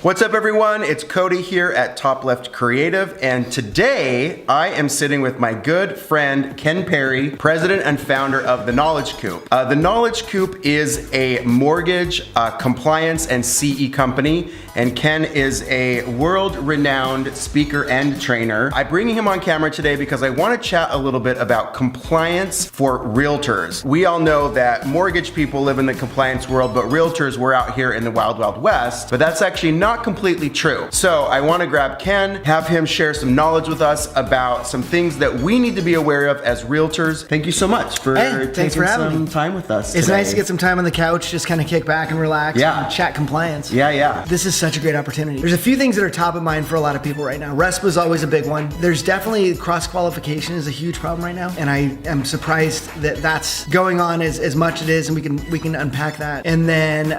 What's up, everyone? It's Cody here at Top Left Creative, and today I am sitting with my good friend Ken Perry, president and founder of the Knowledge Coop. The Knowledge Coop is a mortgage compliance and CE company, and Ken is a world-renowned speaker and trainer. I'm bringing him on camera today because I want to chat a little bit about compliance for realtors. We all know that mortgage people live in the compliance world, but realtors, we're out here in the wild, wild west, but that's actually not completely true. So I want to grab Ken, have him share some knowledge with us about some things that we need to be aware of as realtors. Thank you so much for taking some time with us It's today. nice to get some time on the couch, just kind of kick back and relax and chat compliance. Yeah. This is such a great opportunity. There's a few things that are top of mind for a lot of people right now. RESPA is always a big one. There's definitely cross-qualification is a huge problem right now, and I am surprised that that's going on as much as it is, and we can unpack that. And then,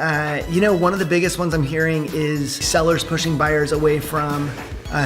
one of the biggest ones I'm hearing is sellers pushing buyers away from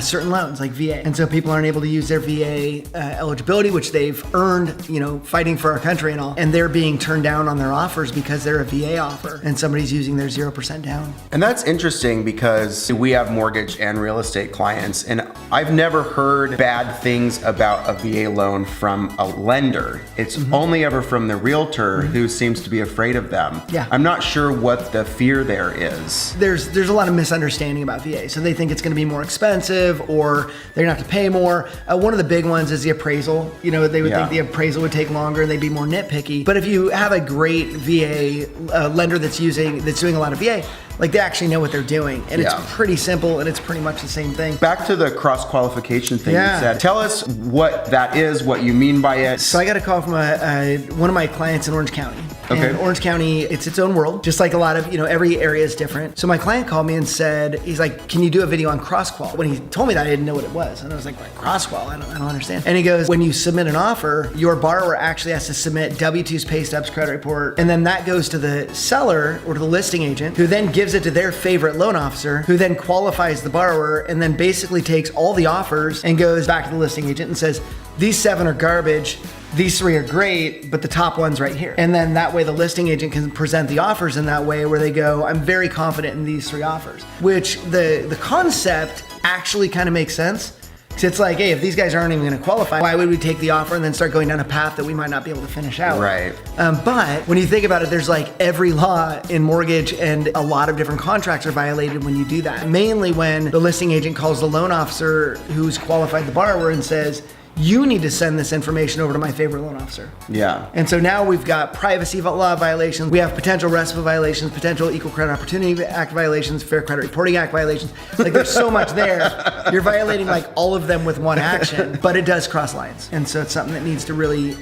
certain loans like VA. And so people aren't able to use their VA eligibility, which they've earned, fighting for our country and all. And they're being turned down on their offers because they're a VA offer and somebody's using their 0% down. And that's interesting because we have mortgage and real estate clients, and I've never heard bad things about a VA loan from a lender. It's only ever from the realtor who seems to be afraid of them. Yeah. I'm not sure what the fear there is. There's a lot of misunderstanding about VA. So they think it's gonna be more expensive, or they're gonna have to pay more. One of the big ones is the appraisal. They would think the appraisal would take longer and they'd be more nitpicky. But if you have a great VA lender that's doing a lot of VA, like they actually know what they're doing, and it's pretty simple, and it's pretty much the same thing. Back to the cross-qualification thing you said. Tell us what that is, what you mean by it. So I got a call from one of my clients in Orange County. Okay. And Orange County, it's its own world, just like a lot of, every area is different. So my client called me and said, he's like, can you do a video on cross-qual? When he told me that, I didn't know what it was. And I was like, cross-qual? I don't understand. And he goes, when you submit an offer, your borrower actually has to submit W-2s, pay stubs, credit report, and then that goes to the seller or to the listing agent, who then gives it to their favorite loan officer, who then qualifies the borrower and then basically takes all the offers and goes back to the listing agent and says, these 7 are garbage, these 3 are great, but the top one's right here. And then that way the listing agent can present the offers in that way where they go, I'm very confident in these 3 offers, which the concept actually kind of makes sense. So it's like, hey, if these guys aren't even gonna qualify, why would we take the offer and then start going down a path that we might not be able to finish out? Right. But when you think about it, there's like every law in mortgage and a lot of different contracts are violated when you do that. Mainly when the listing agent calls the loan officer who's qualified the borrower and says, you need to send this information over to my favorite loan officer. Yeah. And so now we've got privacy law violations, we have potential RESPA violations, potential Equal Credit Opportunity Act violations, Fair Credit Reporting Act violations. Like there's so much there. You're violating like all of them with one action, but it does cross lines. And so it's something that needs to really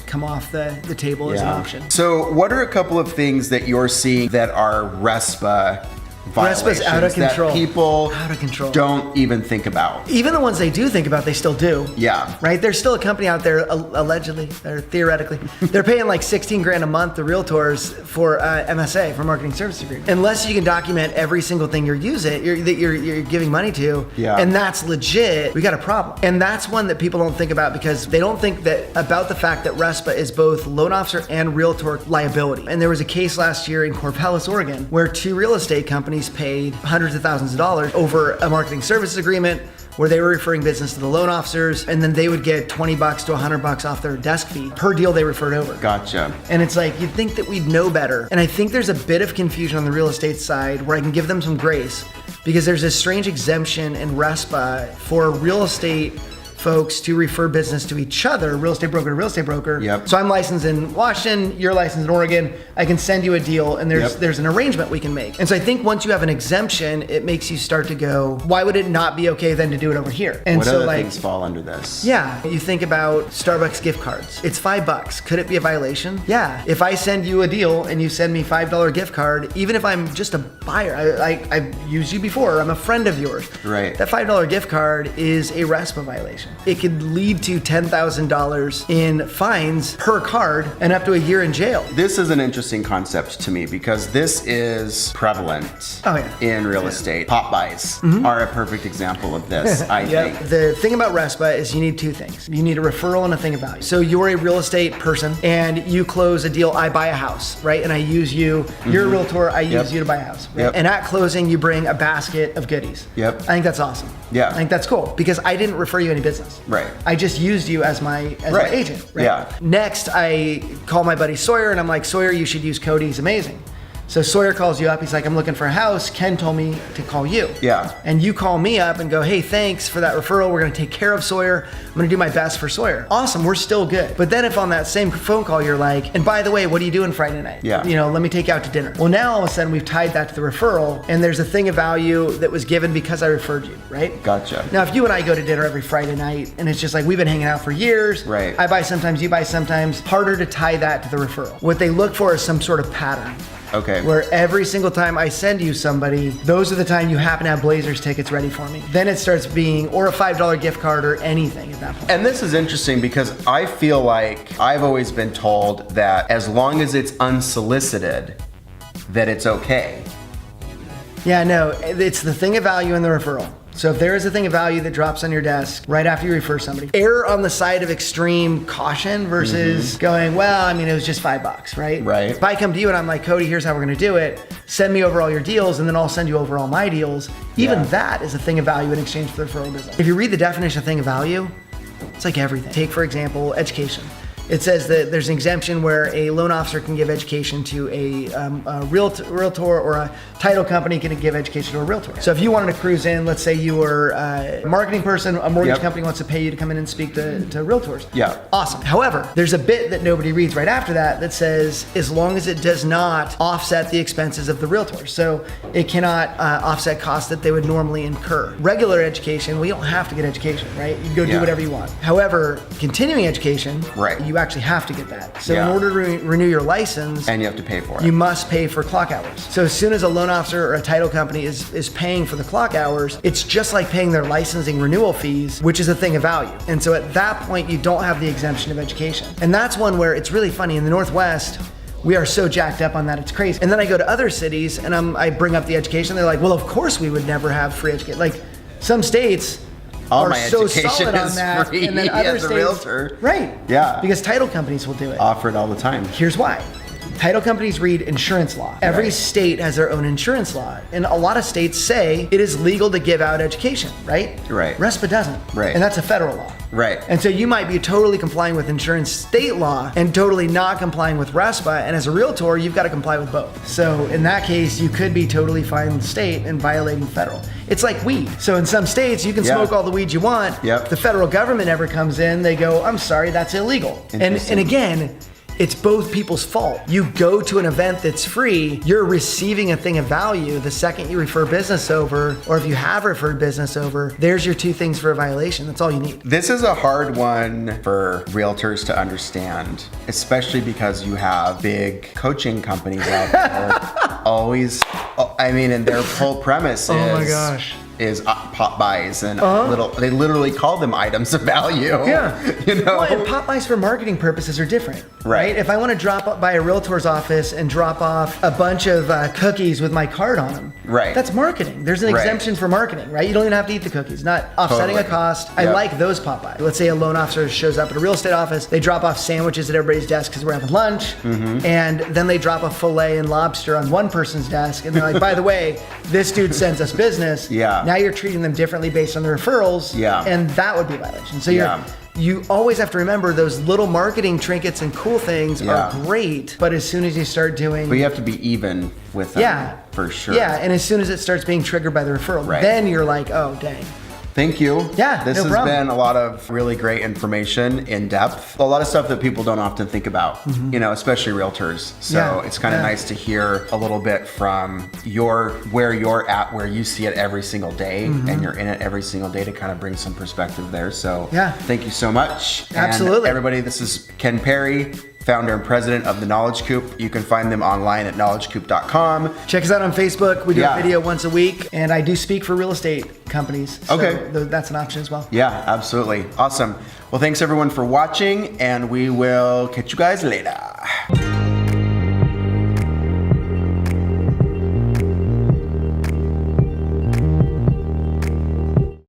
come off the table as an option. So what are a couple of things that you're seeing that are RESPA violations RESPA's out of control. that people out of control. don't even think about? Even the ones they do think about, they still do. Yeah. Right? There's still a company out there, allegedly, or theoretically, they're paying like 16 grand a month to realtors for MSA, for marketing services agreement. Unless you can document every single thing that you're giving money to, and that's legit, we got a problem. And that's one that people don't think about because they don't think about the fact that RESPA is both loan officer and realtor liability. And there was a case last year in Corvallis, Oregon, where 2 real estate companies paid hundreds of thousands of dollars over a marketing services agreement where they were referring business to the loan officers, and then they would get $20 to $100 off their desk fee per deal they referred over. Gotcha. And it's like, you'd think that we'd know better. And I think there's a bit of confusion on the real estate side where I can give them some grace because there's this strange exemption in RESPA for real estate folks to refer business to each other, real estate broker to real estate broker. Yep. So I'm licensed in Washington, you're licensed in Oregon, I can send you a deal and there's an arrangement we can make. And so I think once you have an exemption, it makes you start to go, why would it not be okay then to do it over here? And what so other like, things fall under this? Yeah, you think about Starbucks gift cards. It's $5. Could it be a violation? Yeah. If I send you a deal and you send me $5 gift card, even if I'm just a buyer, I've used you before, I'm a friend of yours. Right. That $5 gift card is a RESPA violation. violation. It could lead to $10,000 in fines per card and up to a year in jail. This is an interesting concept to me because this is prevalent in real estate. Pop buys are a perfect example of this, I think. The thing about RESPA is you need two things. You need a referral and a thing of value. So you're a real estate person and you close a deal, I buy a house, right? And I use you, you're a realtor, I use you to buy a house. Right? And at closing, you bring a basket of goodies. I think that's awesome. I think that's cool because I didn't refer you any business. I just used you as my agent. Next, I call my buddy Sawyer and I'm like, Sawyer, you should use Cody, he's amazing. So Sawyer calls you up, he's like, I'm looking for a house. Ken told me to call you. And you call me up and go, hey, thanks for that referral. We're gonna take care of Sawyer. I'm gonna do my best for Sawyer. Awesome, we're still good. But then if on that same phone call, you're like, and by the way, what are you doing Friday night? You know, let me take you out to dinner. Well, now all of a sudden we've tied that to the referral and there's a thing of value that was given because I referred you, right? Gotcha. Now, if you and I go to dinner every Friday night and it's just like, we've been hanging out for years. I buy sometimes, you buy sometimes, harder to tie that to the referral. What they look for is some sort of pattern. Where every single time I send you somebody, those are the time you happen to have Blazers tickets ready for me. Then it starts being, or a $5 gift card or anything at that point. And this is interesting because I feel like I've always been told that as long as it's unsolicited, that it's okay. Yeah, no, it's the thing of value in the referral. So if there is a thing of value that drops on your desk right after you refer somebody, err on the side of extreme caution versus going, well, I mean, it was just $5, right? If I come to you and I'm like, Cody, here's how we're gonna do it. Send me over all your deals and then I'll send you over all my deals. Even that is a thing of value in exchange for the referral business. If you read the definition of thing of value, it's like everything. Take, for example, education. It says that there's an exemption where a loan officer can give education to a realtor or a title company can give education to a realtor. So if you wanted to cruise in, let's say you were a marketing person, a mortgage company wants to pay you to come in and speak to realtors. Awesome. However, there's a bit that nobody reads right after that that says, as long as it does not offset the expenses of the realtor. So it cannot offset costs that they would normally incur. Regular education, we don't have to get education, right? You can go do whatever you want. However, continuing education, you actually have to get that. So in order to renew your license, and you have to pay for it. You must pay for clock hours. So as soon as a loan officer or a title company is paying for the clock hours, it's just like paying their licensing renewal fees, which is a thing of value. And so at that point, you don't have the exemption of education. And that's one where it's really funny. In the Northwest, we are so jacked up on that, it's crazy. And then I go to other cities and I bring up the education. They're like, well, of course we would never have free education. Like some states, all are my so education solid on is that, free and then other as a states, realtor. Because title companies will do it. Offer it all the time. Here's why. Title companies read insurance law. Every state has their own insurance law. And a lot of states say it is legal to give out education, right? RESPA doesn't. And that's a federal law. And so you might be totally complying with insurance state law and totally not complying with RESPA. And as a realtor, you've got to comply with both. So in that case, you could be totally fine state and violating federal. It's like weed. So in some states, you can smoke all the weed you want. If the federal government ever comes in, they go, I'm sorry, that's illegal. And again, it's both people's fault. You go to an event that's free, you're receiving a thing of value. The second you refer business over, or if you have referred business over, there's your two things for a violation. That's all you need. This is a hard one for realtors to understand, especially because you have big coaching companies out there always, I mean, and their whole premise is pop buys and they literally call them items of value. You know? Well, and pop buys for marketing purposes are different, right? If I want to drop by a realtor's office and drop off a bunch of cookies with my card on them, that's marketing. There's an exemption for marketing, right? You don't even have to eat the cookies, not offsetting a cost. I like those pop buys. Let's say a loan officer shows up at a real estate office, they drop off sandwiches at everybody's desk because we're having lunch, and then they drop a filet and lobster on one person's desk, and they're like, by the way, this dude sends us business. Now you're treating them differently based on the referrals, and that would be a violation. So you always have to remember those little marketing trinkets and cool things are great, but as soon as you start doing... But you have to be even with them, for sure. And as soon as it starts being triggered by the referral, then you're like, oh, dang. Thank you. This has problem. been a lot of really great information, in depth. A lot of stuff that people don't often think about, you know, especially realtors. So it's kind of nice to hear a little bit from where you're at, where you see it every single day, and you're in it every single day to kind of bring some perspective there. So thank you so much. Absolutely. And everybody, this is Ken Perry, founder and president of the Knowledge Coop. You can find them online at knowledgecoop.com. Check us out on Facebook. We do a video once a week, and I do speak for real estate companies. So that's an option as well. Yeah, absolutely. Awesome. Well, thanks everyone for watching, and we will catch you guys later.